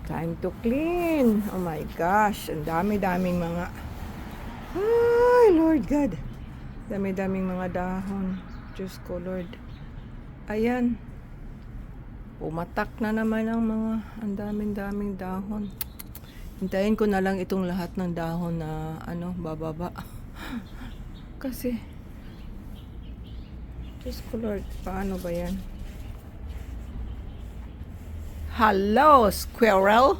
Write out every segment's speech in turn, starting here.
Time to clean. Oh my gosh, ang dami-daming mga... Ay, Lord God. Dami-daming mga dahon. Diyos ko, Lord. Ayan. Pumatak na naman ang daming-daming dahon. Hintayin ko na lang itong lahat ng dahon na bababa. Kasi Diyos ko, Lord, paano ba yan? Hello, squirrel!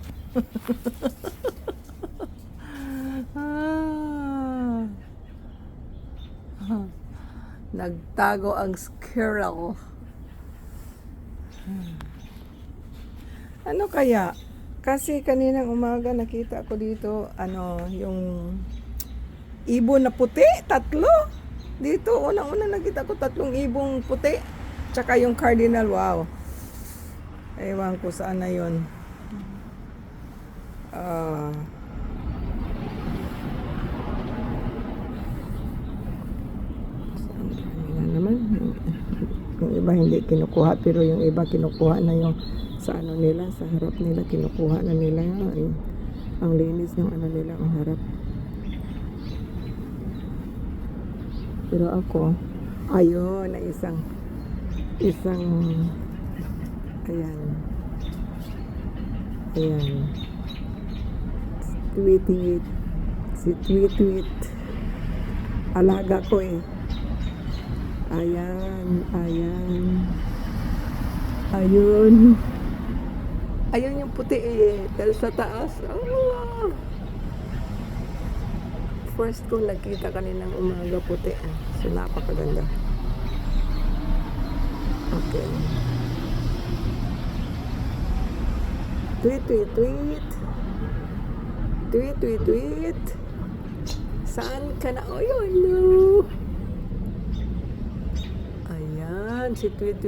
Nagtago ang squirrel. Ano kaya? Kasi kaninang umaga nakita ko dito, yung ibon na puti, 3. Dito, unang-una nakita ko 3 ibong puti. Tsaka yung cardinal, wow. Ewan ko saan na yun. Saan naman? Yung iba hindi kinukuha, pero yung iba kinukuha na yung sa nila, sa harap nila, kinukuha na nila yung ang linis ng nila, ang harap. Pero ako, ayun, na isang ayan, si Tweet, alaga ko eh. Ayun yung puti eh, dahil sa taas. Oh. First ko nakita kaninang umaga puti. So napakaganda. Okay. Tweet. Saan ka na? Oh, yun, no. Ayan, si Tweet.